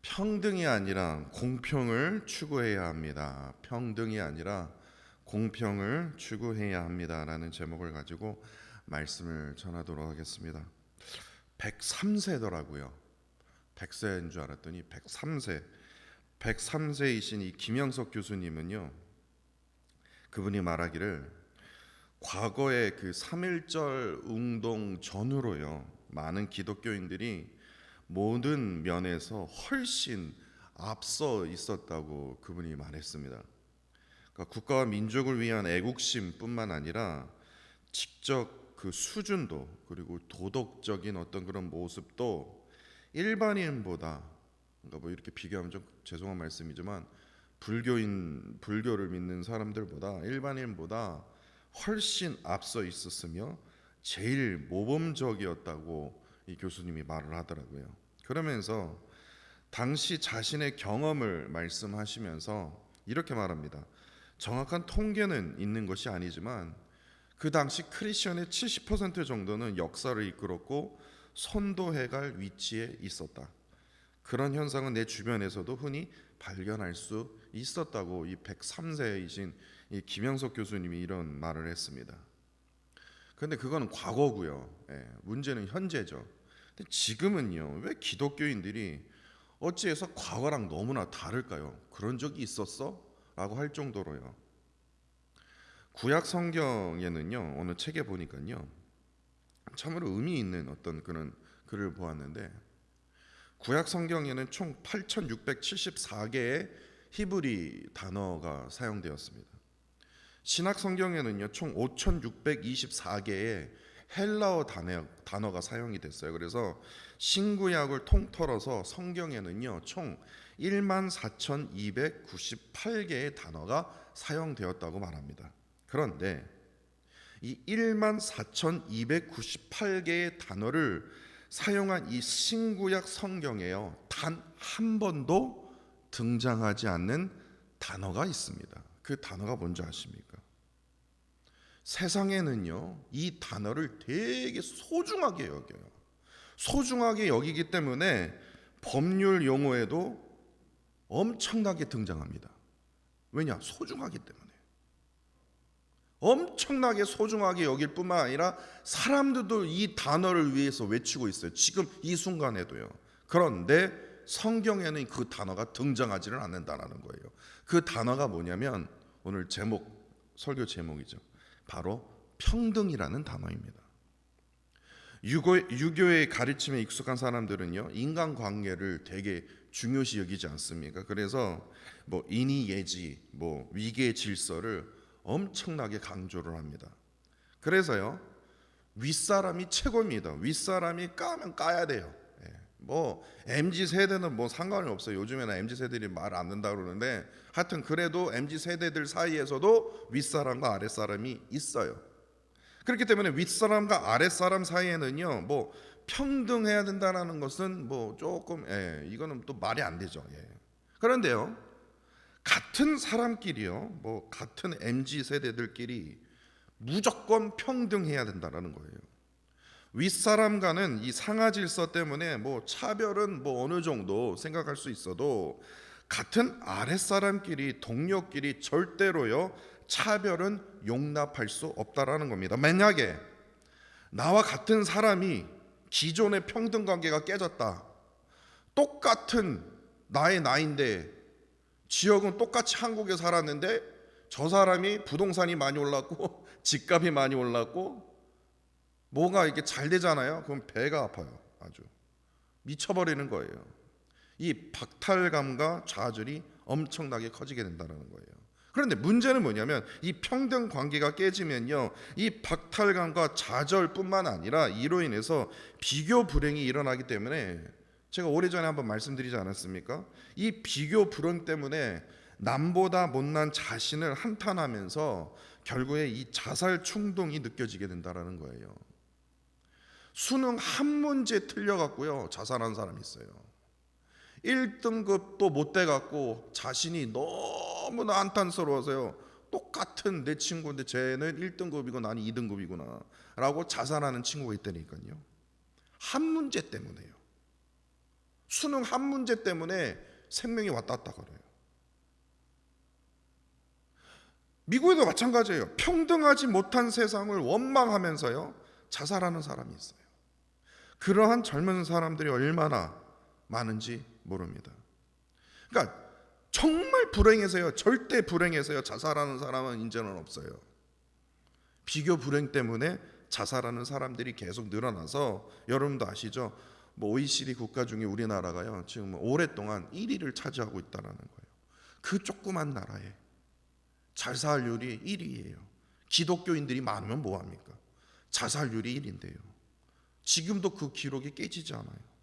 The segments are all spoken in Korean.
평등이 아니라 공평을 추구해야 합니다. 평등이 아니라 공평을 추구해야 합니다라는 제목을 가지고 말씀을 전하도록 하겠습니다. 103세더라고요. 100세인 줄 알았더니 103세. 103세이신 이 김영석 교수님은요, 그분이 말하기를 과거의 그 3.1절 운동 전후로요, 많은 기독교인들이 모든 면에서 훨씬 앞서 있었다고 그분이 말했습니다. 그러니까 국가와 민족을 위한 애국심뿐만 아니라 직접 그 수준도, 그리고 도덕적인 어떤 그런 모습도 일반인보다, 그러니까 뭐 이렇게 비교하면 좀 죄송한 말씀이지만 불교를 믿는 사람들보다, 일반인보다 훨씬 앞서 있었으며 제일 모범적이었다고 이 교수님이 말을 하더라고요. 그러면서 당시 자신의 경험을 말씀하시면서 이렇게 말합니다. 정확한 통계는 있는 것이 아니지만 그 당시 크리스천의 70% 정도는 역사를 이끌었고 선도해갈 위치에 있었다. 그런 현상은 내 주변에서도 흔히 발견할 수 있었다고 이 103세이신 이 김영석 교수님이 이런 말을 했습니다. 그런데 그건 과거고요. 문제는 현재죠. 근데 지금은요, 왜 기독교인들이 어찌해서 과거랑 너무나 다를까요? 그런 적이 있었어? 라고 할 정도로요. 구약 성경에는요, 어느 책에 보니까요, 참으로 의미 있는 어떤 그런 글을 보았는데, 구약 성경에는 총 8,674개의 히브리 단어가 사용되었습니다. 신약 성경에는요, 총 5,624개의 헬라어 단어가 사용이 됐어요. 그래서 신구약을 통틀어서 성경에는요, 총 14,298개의 단어가 사용되었다고 말합니다. 그런데 이 14,298개의 단어를 사용한 이 신구약 성경에요, 단 한 번도 등장하지 않는 단어가 있습니다. 그 단어가 뭔지 아십니까? 세상에는요, 이 단어를 되게 소중하게 여겨요. 소중하게 여기기 때문에 법률 용어에도 엄청나게 등장합니다. 왜냐? 소중하기 때문에. 엄청나게 소중하게 여길 뿐만 아니라 사람들도 이 단어를 위해서 외치고 있어요. 지금 이 순간에도요. 그런데 성경에는 그 단어가 등장하지는 않는다는 거예요. 그 단어가 뭐냐면 오늘 설교 제목이죠. 바로 평등이라는 단어입니다. 유교의 가르침에 익숙한 사람들은요, 인간관계를 되게 중요시 여기지 않습니까? 그래서 뭐 인의예지, 뭐 위계 질서를 엄청나게 강조를 합니다. 그래서요, 윗사람이 최고입니다. 윗사람이 까면 까야 돼요. 뭐 MZ 세대는 뭐 상관이 없어요. 요즘에는 MZ 세대들이 말 안 듣는다 그러는데, 하여튼 그래도 MZ 세대들 사이에서도 윗사람과 아랫사람이 있어요. 그렇기 때문에 윗사람과 아랫사람 사이에는요, 뭐 평등해야 된다는 것은 뭐 조금 이거는 또 말이 안 되죠. 그런데요, 같은 사람끼리요, 뭐 같은 MZ 세대들끼리 무조건 평등해야 된다는 거예요. 윗사람과는 이 상하 질서 때문에 뭐 차별은 뭐 어느 정도 생각할 수 있어도 같은 아랫사람끼리, 동료끼리 절대로요, 차별은 용납할 수 없다라는 겁니다. 만약에 나와 같은 사람이 기존의 평등 관계가 깨졌다, 똑같은 나의 나이인데 지역은 똑같이 한국에 살았는데 저 사람이 부동산이 많이 올랐고 집값이 많이 올랐고 뭐가 이렇게 잘 되잖아요. 그럼 배가 아파요. 아주 미쳐버리는 거예요. 이 박탈감과 좌절이 엄청나게 커지게 된다는 거예요. 그런데 문제는 뭐냐면 이 평등 관계가 깨지면요, 이 박탈감과 좌절뿐만 아니라 이로 인해서 비교 불행이 일어나기 때문에, 제가 오래전에 한번 말씀드리지 않았습니까? 이 비교 불행 때문에 남보다 못난 자신을 한탄하면서 결국에 이 자살 충동이 느껴지게 된다는 거예요. 수능 한 문제 틀려갖고요, 자살한 사람이 있어요. 1등급도 못 돼갖고 자신이 너무나 안타스러워서요, 똑같은 내 친구인데 쟤는 1등급이고 나는 2등급이구나 라고 자살하는 친구가 있다니까요. 한 문제 때문에요. 수능 한 문제 때문에 생명이 왔다 갔다 그래요. 미국에도 마찬가지예요. 평등하지 못한 세상을 원망하면서요 자살하는 사람이 있어요. 그러한 젊은 사람들이 얼마나 많은지 모릅니다. 그러니까 정말 불행해서요, 절대 불행해서요 자살하는 사람은 이제는 없어요. 비교 불행 때문에 자살하는 사람들이 계속 늘어나서 여러분도 아시죠? 뭐 OECD 국가 중에 우리나라가요 지금 오랫동안 1위를 차지하고 있다는 거예요. 그 조그만 나라에 자살률이 1위예요. 기독교인들이 많으면 뭐합니까? 자살률이 1인데요. 지금도 그 기록이 깨지지 않아요.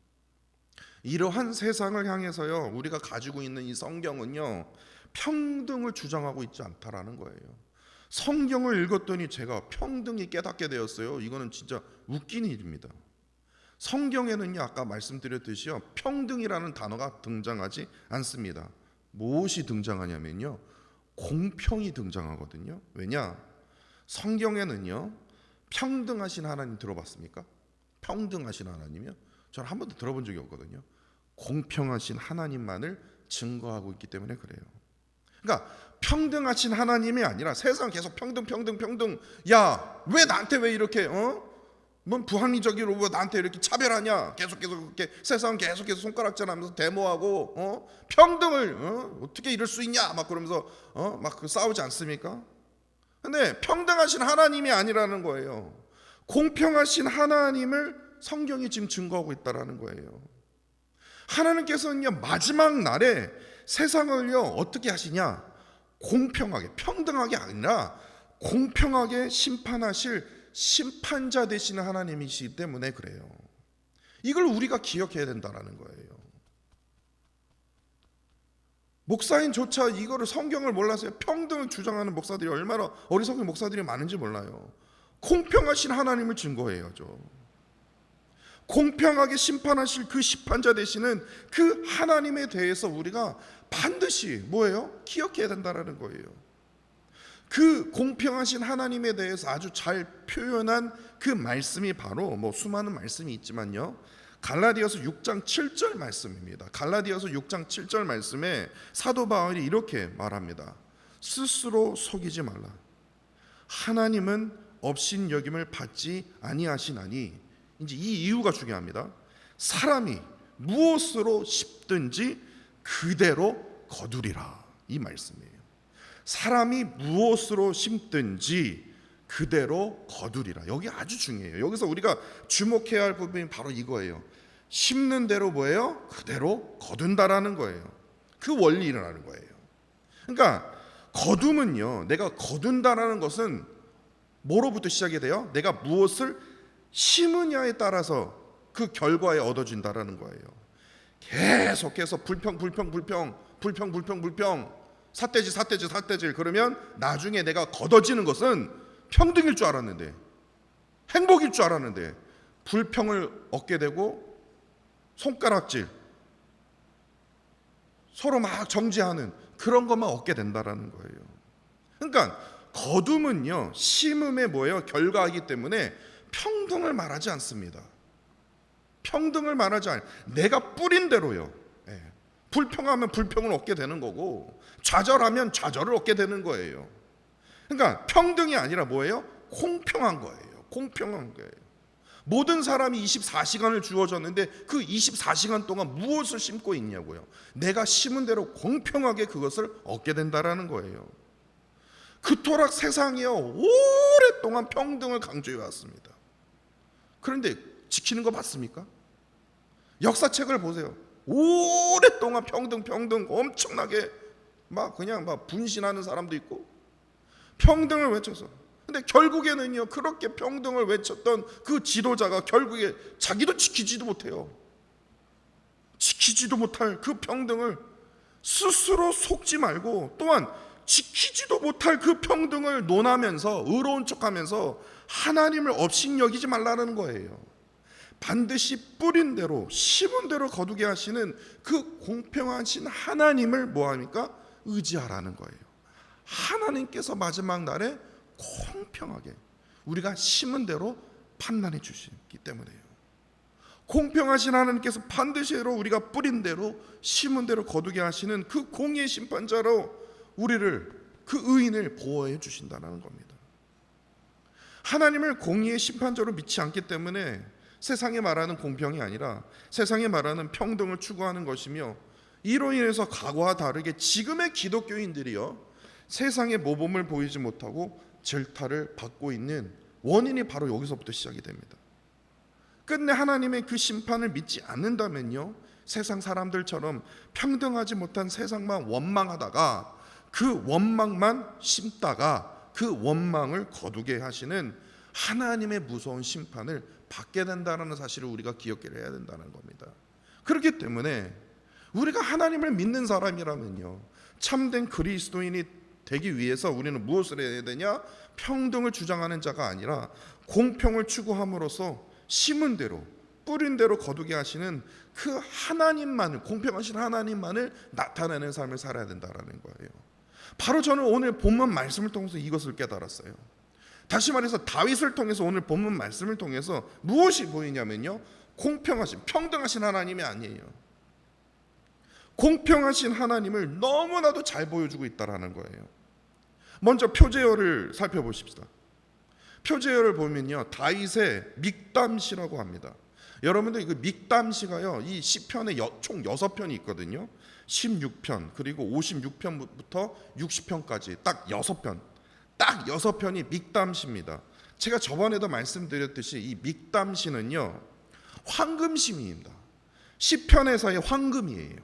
이러한 세상을 향해서요 우리가 가지고 있는 이 성경은요 평등을 주장하고 있지 않다라는 거예요. 성경을 읽었더니 제가 평등이 깨닫게 되었어요. 이거는 진짜 웃긴 일입니다. 성경에는요 아까 말씀드렸듯이요 평등이라는 단어가 등장하지 않습니다. 무엇이 등장하냐면요 공평이 등장하거든요. 왜냐? 성경에는요 평등하신 하나님 들어봤습니까? 평등하신 하나님이요? 저는 한 번도 들어본 적이 없거든요. 공평하신 하나님만을 증거하고 있기 때문에 그래요. 그러니까 평등하신 하나님이 아니라 세상 계속 평등. 야, 왜 나한테 왜 이렇게 뭔 부합리적으로 왜 나한테 이렇게 차별하냐? 계속 그렇게 세상 계속해서 손가락질하면서 데모하고 평등을 어떻게 이럴 수 있냐? 막 그러면서 막 싸우지 않습니까? 근데 평등하신 하나님이 아니라는 거예요. 공평하신 하나님을 성경이 지금 증거하고 있다라는 거예요. 하나님께서는요 마지막 날에 세상을요 어떻게 하시냐? 공평하게, 평등하게 아니라 공평하게 심판하실 심판자 되시는 하나님이시기 때문에 그래요. 이걸 우리가 기억해야 된다라는 거예요. 목사인조차 이거를 성경을 몰라서요 평등을 주장하는 목사들이 얼마나 어리석은 목사들이 많은지 몰라요. 공평하신 하나님을 증거해야죠. 공평하게 심판하실 그 심판자 되시는 그 하나님에 대해서 우리가 반드시 뭐예요? 기억해야 된다는 거예요. 그 공평하신 하나님에 대해서 아주 잘 표현한 그 말씀이 바로 뭐 수많은 말씀이 있지만요 갈라디아서 6장 7절 말씀입니다. 갈라디아서 6장 7절 말씀에 사도 바울이 이렇게 말합니다. 스스로 속이지 말라. 하나님은 업신여김을 받지 아니하시나니, 이제 이 이유가 중요합니다. 사람이 무엇으로 심든지 그대로 거두리라, 이 말씀이에요. 사람이 무엇으로 심든지 그대로 거두리라. 여기 아주 중요해요. 여기서 우리가 주목해야 할 부분이 바로 이거예요. 심는 대로 뭐예요? 그대로 거둔다라는 거예요. 그 원리라는 거예요. 그러니까 거둠은요, 내가 거둔다라는 것은 뭐로부터 시작이 돼요? 내가 무엇을 심으냐에 따라서 그 결과에 얻어진다라는 거예요. 계속해서 불평, 삿대질 그러면 나중에 내가 거둬지는 것은 평등일 줄 알았는데, 행복일 줄 알았는데 불평을 얻게 되고 손가락질, 서로 막 정죄하는 그런 것만 얻게 된다라는 거예요. 그러니까 거둠은요 심음의 뭐예요? 결과이기 때문에 평등을 말하지 않습니다. 평등을 말하지 않아요. 내가 뿌린 대로요. 불평하면 불평을 얻게 되는 거고 좌절하면 좌절을 얻게 되는 거예요. 그러니까 평등이 아니라 뭐예요? 공평한 거예요. 공평한 거예요. 모든 사람이 24시간을 주어졌는데 그 24시간 동안 무엇을 심고 있냐고요. 내가 심은 대로 공평하게 그것을 얻게 된다라는 거예요. 그토록 세상이요 오랫동안 평등을 강조해 왔습니다. 그런데 지키는 거 맞습니까? 역사책을 보세요. 오랫동안 평등 엄청나게 막 그냥 막 분신하는 사람도 있고 평등을 외쳐서, 근데 결국에는요 그렇게 평등을 외쳤던 그 지도자가 결국에 자기도 지키지도 못해요. 지키지도 못할 그 평등을 스스로 속지 말고 또한 지키지도 못할 그 평등을 논하면서 의로운 척하면서 하나님을 업신여기지 말라는 거예요. 반드시 뿌린 대로 심은 대로 거두게 하시는 그 공평하신 하나님을 뭐합니까? 의지하라는 거예요. 하나님께서 마지막 날에 공평하게 우리가 심은 대로 판단해 주시기 때문에요. 공평하신 하나님께서 반드시 우리가 뿌린 대로 심은 대로 거두게 하시는 그 공의의 심판자로 우리를, 그 의인을 보호해 주신다는 겁니다. 하나님을 공의의 심판자로 믿지 않기 때문에 세상에 말하는 공평이 아니라 세상에 말하는 평등을 추구하는 것이며, 이로 인해서 과거와 다르게 지금의 기독교인들이요 세상의 모범을 보이지 못하고 질타를 받고 있는 원인이 바로 여기서부터 시작이 됩니다. 끝내 하나님의 그 심판을 믿지 않는다면요, 세상 사람들처럼 평등하지 못한 세상만 원망하다가 그 원망만 심다가 그 원망을 거두게 하시는 하나님의 무서운 심판을 받게 된다는 사실을 우리가 기억해야 된다는 겁니다. 그렇기 때문에 우리가 하나님을 믿는 사람이라면요, 참된 그리스도인이 되기 위해서 우리는 무엇을 해야 되냐? 평등을 주장하는 자가 아니라 공평을 추구함으로써 심은 대로 뿌린 대로 거두게 하시는 그 하나님만을, 공평하신 하나님만을 나타내는 삶을 살아야 된다는 거예요. 바로 저는 오늘 본문 말씀을 통해서 이것을 깨달았어요. 다시 말해서 다윗을 통해서, 오늘 본문 말씀을 통해서 무엇이 보이냐면요, 공평하신, 평등하신 하나님이 아니에요. 공평하신 하나님을 너무나도 잘 보여주고 있다라는 거예요. 먼저 표제어를 살펴보십시다. 표제어를 보면요, 다윗의 믹담시라고 합니다. 여러분들 그 믹담시가요, 이 시편에 총 6편이 있거든요. 16편 그리고 56편부터 60편까지 딱 6편, 딱 6편이 믹담시입니다. 제가 저번에도 말씀드렸듯이 이 믹담시는요 황금심입니다. 시편에서의 황금이에요.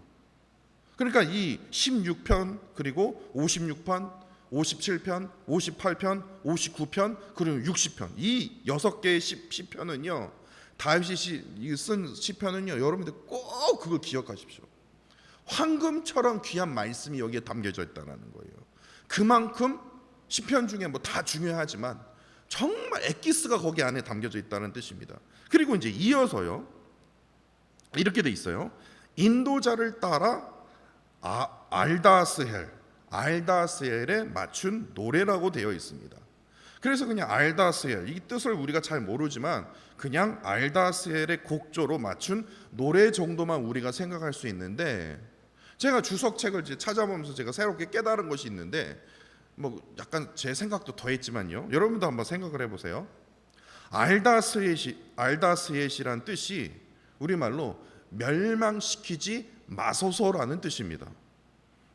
그러니까 이 16편 그리고 56편, 57편, 58편, 59편 그리고 60편, 이 6개의 시편은요, 다윗이 쓴 시편은요, 여러분들 꼭 그걸 기억하십시오. 황금처럼 귀한 말씀이 여기에 담겨져 있다는 거예요. 그만큼 시편 중에 뭐 다 중요하지만 정말 엑기스가 거기 안에 담겨져 있다는 뜻입니다. 그리고 이제 이어서요 이렇게 돼 있어요. 인도자를 따라 알다스헬에 맞춘 노래라고 되어 있습니다. 그래서 그냥 알다스헬, 이 뜻을 우리가 잘 모르지만 그냥 알다스헬의 곡조로 맞춘 노래 정도만 우리가 생각할 수 있는데, 제가 주석책을 찾아보면서 제가 새롭게 깨달은 것이 있는데, 뭐 약간 제 생각도 더했지만요, 여러분도 한번 생각을 해보세요. 알다스헷이란 뜻이 우리말로 멸망시키지 마소서라는 뜻입니다.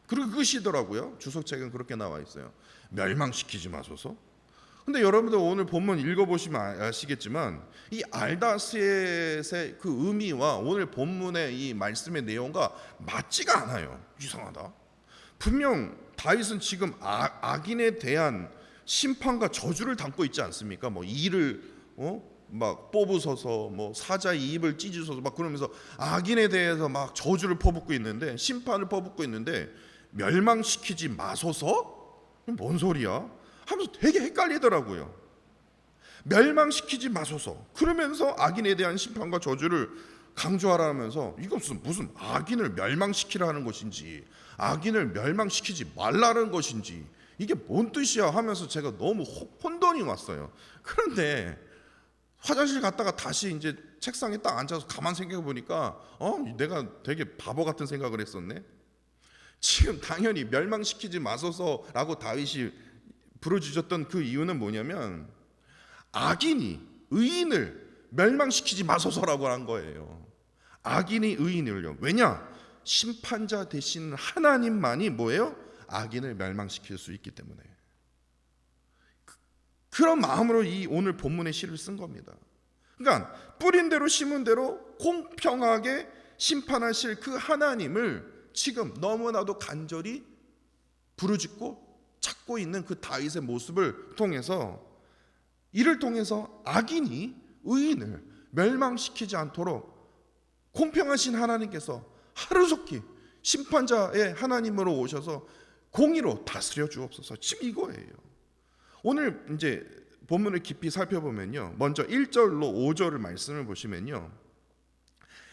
그리고 그것이더라고요. 주석책은 그렇게 나와 있어요. 멸망시키지 마소서. 근데 여러분들 오늘 본문 읽어보시면 아시겠지만 이 알다스헷의 그 의미와 오늘 본문의 이 말씀의 내용과 맞지가 않아요. 이상하다. 분명 다윗은 지금 악인에 대한 심판과 저주를 담고 있지 않습니까? 뭐 이를 막 뽑으소서, 뭐 사자의 입을 찢으소서 막 그러면서 악인에 대해서 막 저주를 퍼붓고 있는데, 심판을 퍼붓고 있는데, 멸망시키지 마소서? 뭔 소리야? 하면서 되게 헷갈리더라고요. 멸망시키지 마소서 그러면서 악인에 대한 심판과 저주를 강조하라면서, 이것은 무슨 악인을 멸망시키라는 것인지 악인을 멸망시키지 말라는 것인지 이게 뭔 뜻이야 하면서 제가 너무 혼돈이 왔어요. 그런데 화장실 갔다가 다시 이제 책상에 딱 앉아서 가만 생각해 보니까 내가 되게 바보 같은 생각을 했었네. 지금 당연히 멸망시키지 마소서라고 다윗이 부르짖었던 그 이유는 뭐냐면, 악인이 의인을 멸망시키지 마소서라고 한 거예요. 악인이 의인을요. 왜냐? 심판자 되신 하나님만이 뭐예요? 악인을 멸망시킬 수 있기 때문에. 그런 마음으로 이 오늘 본문의 시를 쓴 겁니다. 그러니까 뿌린 대로 심은 대로 공평하게 심판하실 그 하나님을 지금 너무나도 간절히 부르짖고 찾고 있는 그 다윗의 모습을 통해서, 이를 통해서 악인이 의인을 멸망시키지 않도록 공평하신 하나님께서 하루속히 심판자의 하나님으로 오셔서 공의로 다스려 주옵소서. 지금 이거예요. 오늘 이제 본문을 깊이 살펴보면요, 먼저 1절로 5절을 말씀을 보시면요,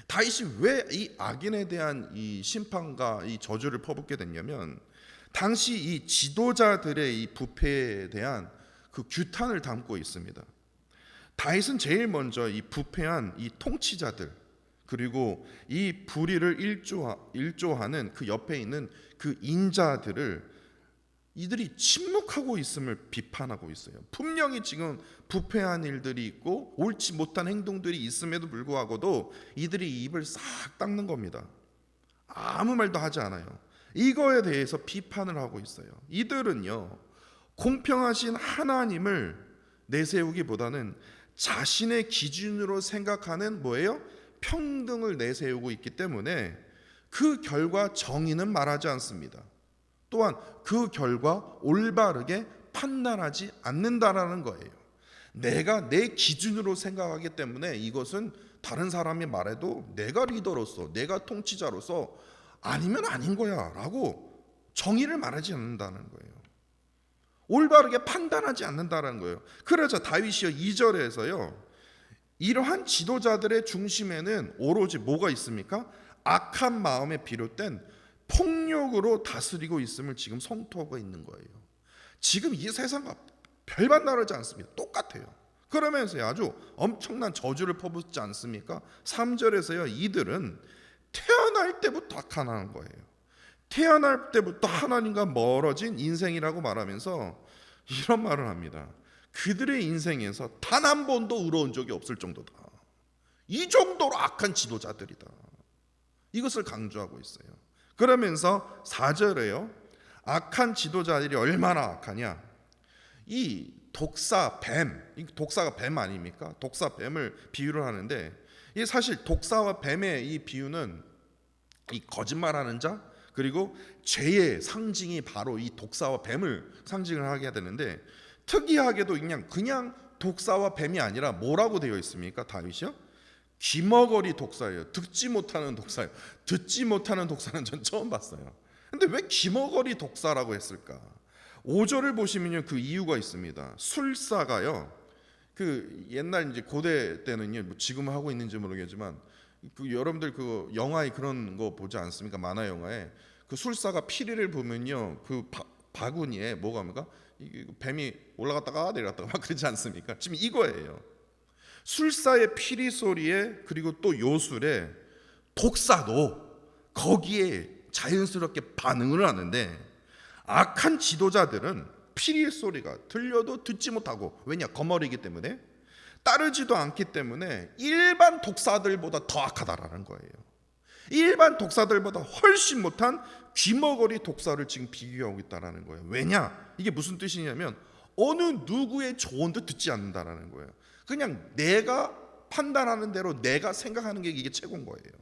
다윗이 왜 이 악인에 대한 이 심판과 이 저주를 퍼붓게 됐냐면, 당시 이 지도자들의 이 부패에 대한 그 규탄을 담고 있습니다. 다윗은 제일 먼저 이 부패한 이 통치자들, 그리고 이 불의를 일조하는 그 옆에 있는 그 인자들을 이들이 침묵하고 있음을 비판하고 있어요. 분명히 지금 부패한 일들이 있고 옳지 못한 행동들이 있음에도 불구하고도 이들이 입을 싹 닦는 겁니다. 아무 말도 하지 않아요. 이거에 대해서 비판을 하고 있어요. 이들은요, 공평하신 하나님을 내세우기보다는 자신의 기준으로 생각하는 뭐예요? 평등을 내세우고 있기 때문에 그 결과 정의는 말하지 않습니다. 또한 그 결과 올바르게 판단하지 않는다라는 거예요. 내가 내 기준으로 생각하기 때문에 이것은 다른 사람이 말해도 내가 리더로서, 내가 통치자로서 아니면 아닌 거야 라고 정의를 말하지 않는다는 거예요. 올바르게 판단하지 않는다는 거예요. 그래서 다윗이요 2절에서요, 이러한 지도자들의 중심에는 오로지 뭐가 있습니까? 악한 마음에 비롯된 폭력으로 다스리고 있음을 지금 성토하고 있는 거예요. 지금 이 세상과 별반 다르지 않습니다. 똑같아요. 그러면서 아주 엄청난 저주를 퍼붓지 않습니까? 3절에서요, 이들은 태어날 때부터 악한 거예요. 태어날 때부터 하나님과 멀어진 인생이라고 말하면서 이런 말을 합니다. 그들의 인생에서 단 한 번도 의로운 적이 없을 정도다. 이 정도로 악한 지도자들이다. 이것을 강조하고 있어요. 그러면서 4절에요, 악한 지도자들이 얼마나 악하냐, 이 독사 뱀, 독사가 뱀 아닙니까? 독사 뱀을 비유를 하는데, 이 사실 독사와 뱀의 이 비유는 이 거짓말하는 자 그리고 죄의 상징이 바로 이 독사와 뱀을 상징을 하게 되는데, 특이하게도 그냥 독사와 뱀이 아니라 뭐라고 되어 있습니까? 다윗이요? 귀머거리 독사예요. 듣지 못하는 독사예요. 듣지 못하는 독사는 전 처음 봤어요. 근데 왜 귀머거리 독사라고 했을까? 5절을 보시면요, 그 이유가 있습니다. 술사가요, 그 옛날 이제 고대 때는요, 뭐 지금 하고 있는지 모르겠지만, 그 여러분들 그 영화에 그런 거 보지 않습니까? 만화 영화에 그 술사가 피리를 보면요, 그 바구니에 뭐가 합니까? 뱀이 올라갔다가 내려갔다가 막 그러지 않습니까? 지금 이거예요. 술사의 피리 소리에 그리고 또 요술에 독사도 거기에 자연스럽게 반응을 하는데, 악한 지도자들은 피리 소리가 들려도 듣지 못하고, 왜냐? 거머리이기 때문에 따르지도 않기 때문에 일반 독사들보다 더 악하다라는 거예요. 일반 독사들보다 훨씬 못한 귀머거리 독사를 지금 비교하고 있다라는 거예요. 왜냐? 이게 무슨 뜻이냐면 어느 누구의 조언도 듣지 않는다라는 거예요. 그냥 내가 판단하는 대로 내가 생각하는 게 이게 최고인 거예요.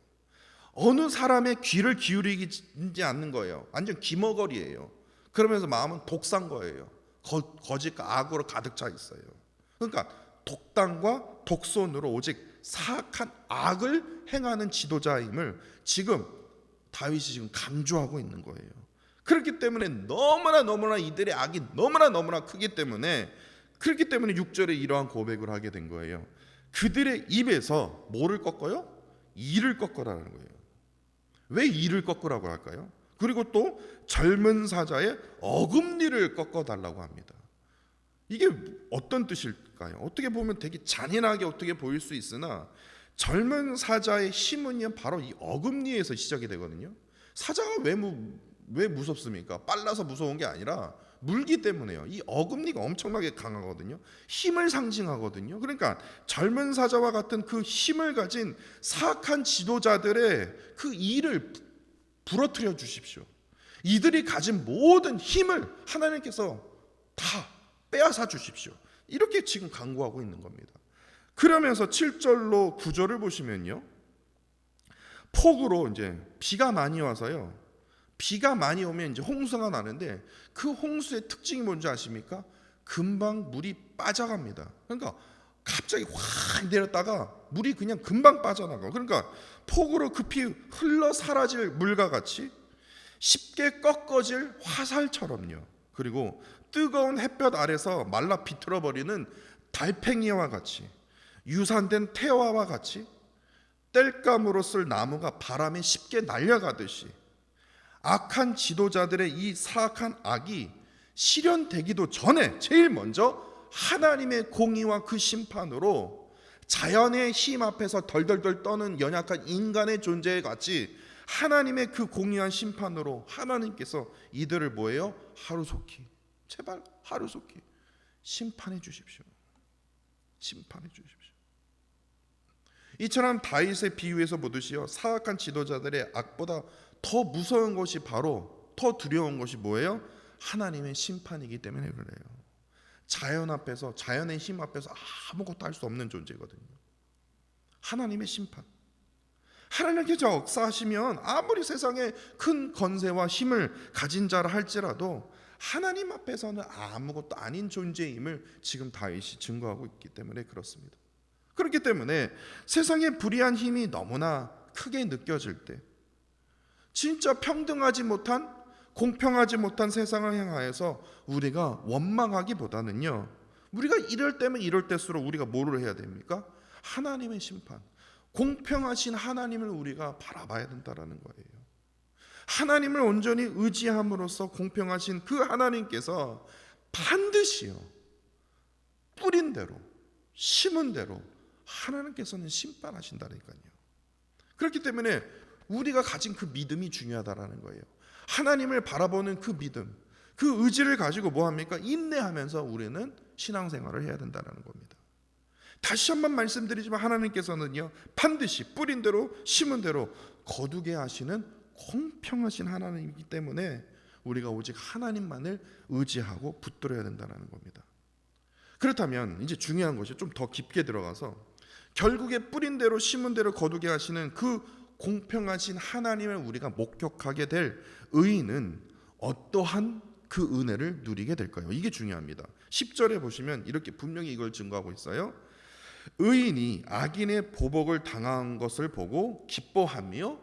어느 사람의 귀를 기울이지 않는 거예요. 완전 귀머거리예요. 그러면서 마음은 독사인 거예요. 거짓과 악으로 가득 차 있어요. 그러니까 독단과 독손으로 오직 사악한 악을 행하는 지도자임을 지금 다윗이 지금 강조하고 있는 거예요. 그렇기 때문에 너무나 이들의 악이 너무나 크기 때문에, 그렇기 때문에 6절에 이러한 고백을 하게 된 거예요. 그들의 입에서 뭐를 꺾어요? 이를 꺾으라는 거예요. 왜 이를 꺾으라고 할까요? 그리고 또 젊은 사자의 어금니를 꺾어달라고 합니다. 이게 어떤 뜻일까요? 어떻게 보면 되게 잔인하게 어떻게 보일 수 있으나, 젊은 사자의 힘은요 바로 이 어금니에서 시작이 되거든요. 사자가 왜 무섭습니까? 빨라서 무서운 게 아니라 물기 때문에요. 이 어금니가 엄청나게 강하거든요. 힘을 상징하거든요. 그러니까 젊은 사자와 같은 그 힘을 가진 사악한 지도자들의 그 일을 부러뜨려 주십시오. 이들이 가진 모든 힘을 하나님께서 다 빼앗아 주십시오. 이렇게 지금 강구하고 있는 겁니다. 그러면서 7절로 9절을 보시면요, 폭우로 이제 비가 많이 와서요, 비가 많이 오면 이제 홍수가 나는데, 그 홍수의 특징이 뭔지 아십니까? 금방 물이 빠져갑니다. 그러니까 갑자기 확 내렸다가 물이 그냥 금방 빠져나가. 그러니까 폭우로 급히 흘러 사라질 물과 같이 쉽게 꺾어질 화살처럼요. 그리고 뜨거운 햇볕 아래서 말라 비틀어 버리는 달팽이와 같이, 유산된 태화와 같이 땔감으로 쓸 나무가 바람에 쉽게 날려가듯이, 악한 지도자들의 이 사악한 악이 실현되기도 전에 제일 먼저 하나님의 공의와 그 심판으로 자연의 힘 앞에서 덜덜덜 떠는 연약한 인간의 존재에 같이 하나님의 그 공의한 심판으로 하나님께서 이들을 뭐예요? 하루속히, 제발 하루속히 심판해 주십시오. 심판해 주십시오. 이처럼 다윗의 비유에서 보듯이요, 사악한 지도자들의 악보다 더 무서운 것이, 바로 더 두려운 것이 뭐예요? 하나님의 심판이기 때문에 그래요. 자연 앞에서, 자연의 힘 앞에서 아무것도 할 수 없는 존재거든요. 하나님의 심판. 하나님께서 역사하시면 아무리 세상에 큰 권세와 힘을 가진 자라 할지라도 하나님 앞에서는 아무것도 아닌 존재임을 지금 다윗이 증거하고 있기 때문에 그렇습니다. 그렇기 때문에 세상의 불의한 힘이 너무나 크게 느껴질 때, 진짜 평등하지 못한, 공평하지 못한 세상을 향하여서 우리가 원망하기보다는요, 우리가 이럴 때면 이럴 때수록 우리가 뭐를 해야 됩니까? 하나님의 심판, 공평하신 하나님을 우리가 바라봐야 된다라는 거예요. 하나님을 온전히 의지함으로써 공평하신 그 하나님께서 반드시요, 뿌린 대로, 심은 대로 하나님께서는 심판하신다니까요. 그렇기 때문에 우리가 가진 그 믿음이 중요하다라는 거예요. 하나님을 바라보는 그 믿음, 그 의지를 가지고 뭐합니까? 인내하면서 우리는 신앙생활을 해야 된다는 겁니다. 다시 한번 말씀드리지만 하나님께서는요, 반드시 뿌린 대로 심은 대로 거두게 하시는 공평하신 하나님이기 때문에 우리가 오직 하나님만을 의지하고 붙들어야 된다는 겁니다. 그렇다면 이제 중요한 것이 좀 더 깊게 들어가서, 결국에 뿌린 대로 심은 대로 거두게 하시는 그 공평하신 하나님을 우리가 목격하게 될 의인은 어떠한 그 은혜를 누리게 될까요? 이게 중요합니다. 10절에 보시면 이렇게 분명히 이걸 증거하고 있어요. 의인이 악인의 보복을 당한 것을 보고 기뻐하며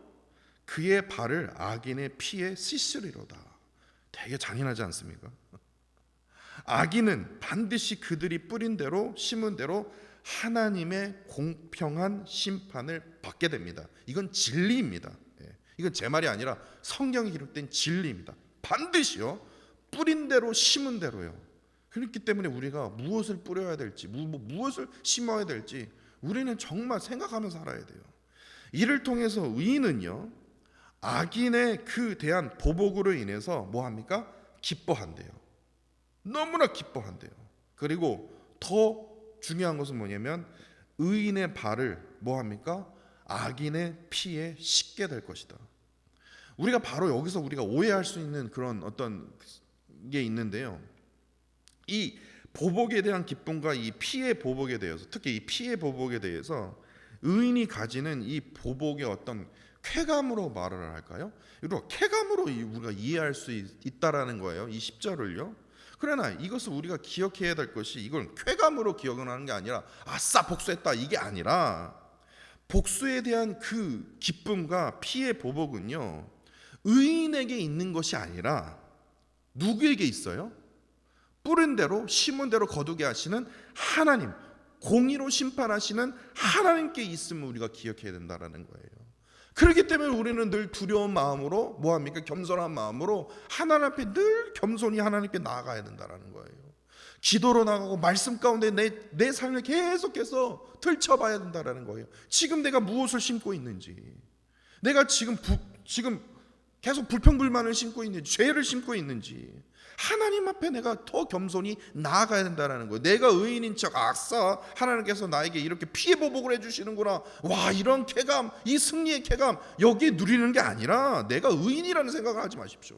그의 발을 악인의 피에 씻으리로다. 되게 잔인하지 않습니까? 악인은 반드시 그들이 뿌린 대로 심은 대로 하나님의 공평한 심판을 받게 됩니다. 이건 진리입니다. 이건 제 말이 아니라 성경에 기록된 진리입니다. 반드시요, 뿌린 대로 심은 대로요. 그렇기 때문에 우리가 무엇을 뿌려야 될지, 무엇을 심어야 될지 우리는 정말 생각하면서 살아야 돼요. 이를 통해서 의인은요, 악인의 그 대한 보복으로 인해서 뭐합니까? 기뻐한대요. 너무나 기뻐한대요. 그리고 더 중요한 것은 뭐냐면 의인의 발을 뭐합니까? 악인의 피에 씻게 될 것이다. 우리가 바로 여기서 우리가 오해할 수 있는 그런 어떤 게 있는데요, 이 보복에 대한 기쁨과 이 피의 보복에 대해서, 특히 이 피의 보복에 대해서 의인이 가지는 이 보복의 어떤 쾌감으로 말을 할까요? 이거 쾌감으로 우리가 이해할 수 있다라는 거예요, 이 10절을요. 그러나 이것을 우리가 기억해야 될 것이, 이걸 쾌감으로 기억을 하는 게 아니라 아싸 복수했다 이게 아니라, 복수에 대한 그 기쁨과 피의 보복은요, 의인에게 있는 것이 아니라 누구에게 있어요? 뿌린 대로 심은 대로 거두게 하시는 하나님, 공의로 심판하시는 하나님께 있음을 우리가 기억해야 된다라는 거예요. 그렇기 때문에 우리는 늘 두려운 마음으로 뭐합니까? 겸손한 마음으로 하나님 앞에 늘 겸손히 하나님께 나아가야 된다라는 거예요. 기도로 나가고 말씀 가운데 내 삶을 계속해서 들춰봐야 된다라는 거예요. 지금 내가 무엇을 심고 있는지, 내가 지금 계속 불평불만을 심고 있는지, 죄를 심고 있는지, 하나님 앞에 내가 더 겸손히 나아가야 된다는 거예요. 내가 의인인 척 아싸 하나님께서 나에게 이렇게 피해 보복을 해주시는구나, 와 이런 쾌감, 이 승리의 쾌감 여기에 누리는 게 아니라, 내가 의인이라는 생각을 하지 마십시오.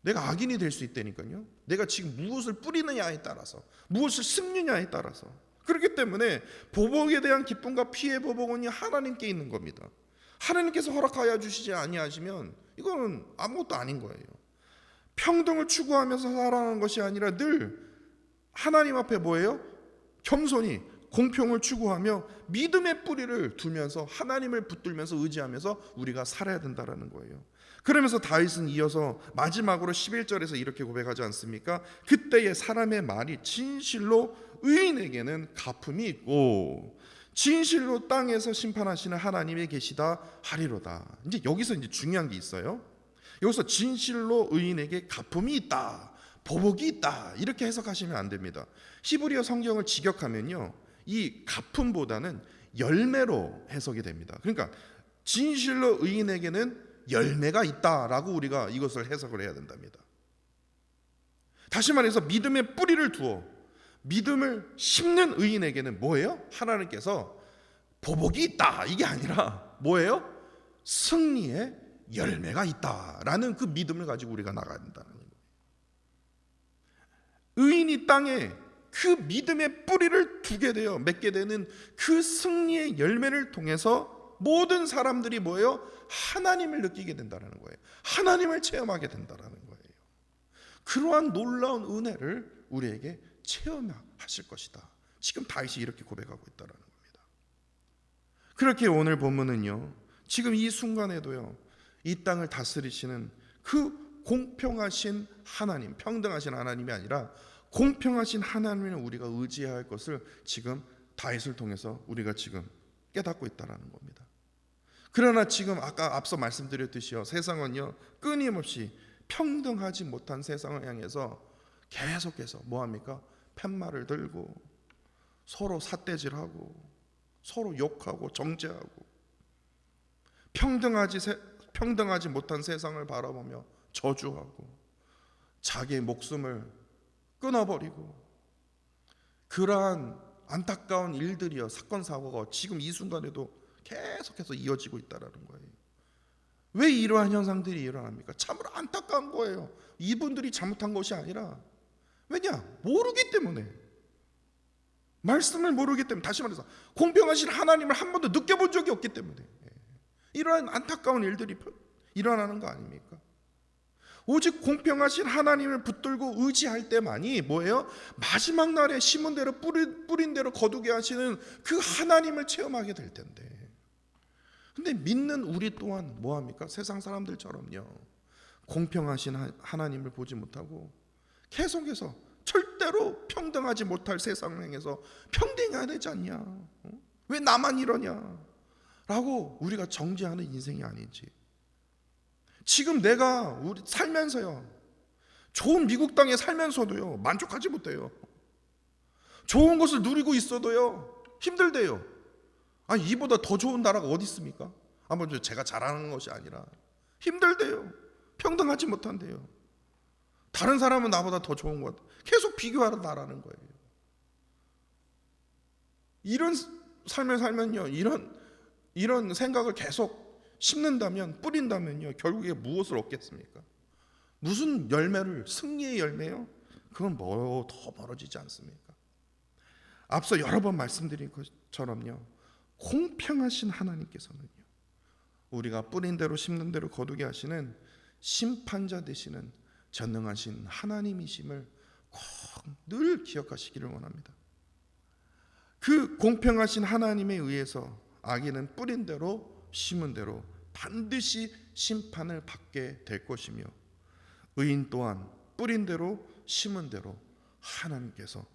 내가 악인이 될 수 있다니까요. 내가 지금 무엇을 뿌리느냐에 따라서, 무엇을 심느냐에 따라서. 그렇기 때문에 보복에 대한 기쁨과 피해 보복은 하나님께 있는 겁니다. 하나님께서 허락하여 주시지 아니하시면 이거는 아무것도 아닌 거예요. 평등을 추구하면서 살아가는 것이 아니라 늘 하나님 앞에 뭐예요? 겸손히 공평을 추구하며 믿음의 뿌리를 두면서 하나님을 붙들면서 의지하면서 우리가 살아야 된다는 거예요. 그러면서 다윗은 이어서 마지막으로 11절에서 이렇게 고백하지 않습니까? 그때의 사람의 말이 진실로 의인에게는 가품이 있고 진실로 땅에서 심판하시는 하나님이 계시다 하리로다. 이제 여기서 이제 중요한 게 있어요. 여기서 진실로 의인에게 가품이 있다, 보복이 있다 이렇게 해석하시면 안 됩니다. 히브리어 성경을 직역하면요, 이 갚음보다는 열매로 해석이 됩니다. 그러니까 진실로 의인에게는 열매가 있다라고 우리가 이것을 해석을 해야 된답니다. 다시 말해서 믿음의 뿌리를 두어 믿음을 심는 의인에게는 뭐예요? 하나님께서 보복이 있다 이게 아니라 뭐예요? 승리의 열매가 있다라는 그 믿음을 가지고 우리가 나가야 된다는 거예요. 의인이 땅에 그 믿음의 뿌리를 두게 되어 맺게 되는 그 승리의 열매를 통해서 모든 사람들이 뭐예요? 하나님을 느끼게 된다는 거예요. 하나님을 체험하게 된다는 거예요. 그러한 놀라운 은혜를 우리에게 체험하실 것이다. 지금 다윗이 이렇게 고백하고 있다는 겁니다. 그렇게 오늘 본문은요, 지금 이 순간에도요, 이 땅을 다스리시는 그 공평하신 하나님, 평등하신 하나님이 아니라 공평하신 하나님을 우리가 의지해야 할 것을 지금 다윗을 통해서 우리가 지금 깨닫고 있다는 겁니다. 그러나 지금 아까 앞서 말씀드렸듯이요, 세상은요 끊임없이 평등하지 못한 세상을 향해서 계속해서 뭐합니까? 팻말을 들고 서로 삿대질하고 서로 욕하고 정죄하고 평등하지 못한 세상을 바라보며 저주하고 자기의 목숨을 끊어버리고 그러한 안타까운 일들이요, 사건 사고가 지금 이 순간에도 계속해서 이어지고 있다는 거예요. 왜 이러한 현상들이 일어납니까? 참으로 안타까운 거예요. 이분들이 잘못한 것이 아니라 왜냐? 모르기 때문에, 말씀을 모르기 때문에, 다시 말해서 공평하신 하나님을 한 번도 느껴본 적이 없기 때문에 이러한 안타까운 일들이 일어나는 거 아닙니까? 오직 공평하신 하나님을 붙들고 의지할 때만이 뭐예요? 마지막 날에 심은 대로 뿌린 대로 거두게 하시는 그 하나님을 체험하게 될 텐데, 근데 믿는 우리 또한 뭐합니까? 세상 사람들처럼요, 공평하신 하나님을 보지 못하고 계속해서 절대로 평등하지 못할 세상을 향해서 평등해야 되지 않냐, 왜 나만 이러냐 라고 우리가 정죄하는 인생이 아닌지, 지금 내가 우리 살면서요, 좋은 미국 땅에 살면서도요 만족하지 못해요. 좋은 것을 누리고 있어도요 힘들대요. 아니, 이보다 더 좋은 나라가 어디 있습니까? 아무튼 제가 잘하는 것이 아니라 힘들대요. 평등하지 못한대요. 다른 사람은 나보다 더 좋은 것 같아요. 계속 비교하러 나라는 거예요. 이런 삶을 살면요, 이런 생각을 계속 심는다면, 뿌린다면요, 결국에 무엇을 얻겠습니까? 무슨 열매를, 승리의 열매요? 그건 뭐 더 멀어지지 않습니까? 앞서 여러 번 말씀드린 것처럼요, 공평하신 하나님께서는요, 우리가 뿌린 대로 심는 대로 거두게 하시는 심판자 되시는 전능하신 하나님이심을 꼭 늘 기억하시기를 원합니다. 그 공평하신 하나님에 의해서 악인은 뿌린 대로 심은 대로 반드시 심판을 받게 될 것이며, 의인 또한 뿌린 대로 심은 대로 하나님께서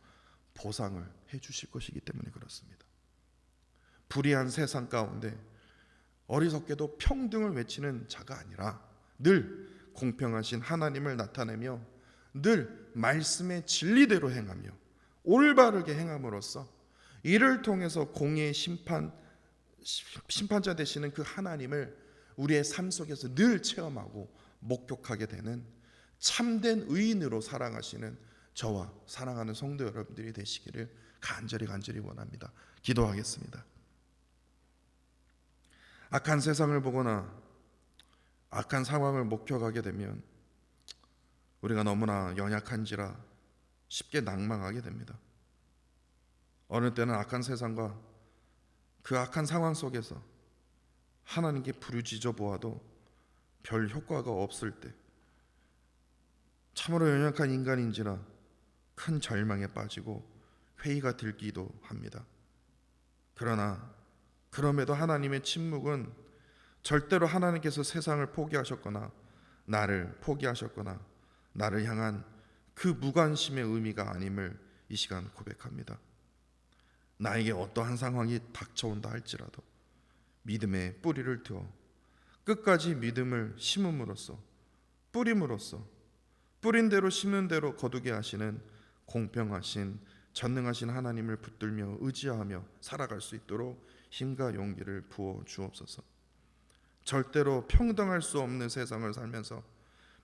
보상을 해주실 것이기 때문에 그렇습니다. 불의한 세상 가운데 어리석게도 평등을 외치는 자가 아니라 늘 공평하신 하나님을 나타내며 늘 말씀의 진리대로 행하며 올바르게 행함으로써 이를 통해서 공의의 심판자 되시는 그 하나님을 우리의 삶 속에서 늘 체험하고 목격하게 되는 참된 의인으로 살아가시는 저와 사랑하는 성도 여러분들이 되시기를 간절히 원합니다. 기도하겠습니다. 악한 세상을 보거나 악한 상황을 목격하게 되면 우리가 너무나 연약한지라 쉽게 낭망하게 됩니다. 어느 때는 악한 세상과 그 악한 상황 속에서 하나님께 부르짖어 보아도 별 효과가 없을 때 참으로 연약한 인간인지라 큰 절망에 빠지고 회의가 들기도 합니다. 그러나 그럼에도 하나님의 침묵은 절대로 하나님께서 세상을 포기하셨거나 나를 포기하셨거나 나를 향한 그 무관심의 의미가 아님을 이 시간 고백합니다. 나에게 어떠한 상황이 닥쳐온다 할지라도 믿음의 뿌리를 두어 끝까지 믿음을 심음으로써 뿌림으로써 뿌린 대로 심는 대로 거두게 하시는 공평하신 전능하신 하나님을 붙들며 의지하며 살아갈 수 있도록 힘과 용기를 부어 주옵소서. 절대로 평등할 수 없는 세상을 살면서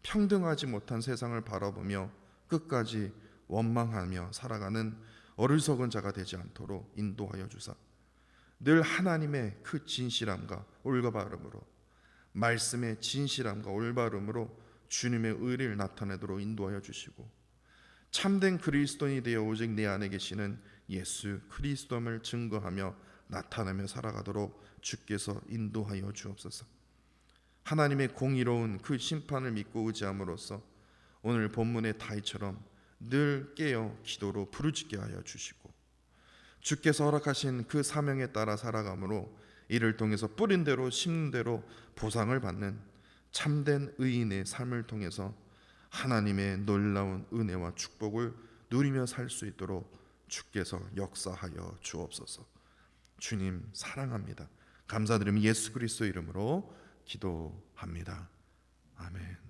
평등하지 못한 세상을 바라보며 끝까지 원망하며 살아가는 어리석은 자가 되지 않도록 인도하여 주사, 늘 하나님의 그 진실함과 올바름으로, 말씀의 진실함과 올바름으로 주님의 의를 나타내도록 인도하여 주시고, 참된 그리스도인이 되어 오직 내 안에 계시는 예수 그리스도를 증거하며 나타내며 살아가도록 주께서 인도하여 주옵소서. 하나님의 공의로운 그 심판을 믿고 의지함으로써 오늘 본문의 다윗처럼 늘 깨어 기도로 부르짖게 하여 주시고, 주께서 허락하신 그 사명에 따라 살아감으로 이를 통해서 뿌린 대로 심는 대로 보상을 받는 참된 의인의 삶을 통해서 하나님의 놀라운 은혜와 축복을 누리며 살 수 있도록 주께서 역사하여 주옵소서. 주님 사랑합니다. 감사드리며 예수 그리스도 이름으로 기도합니다. 아멘.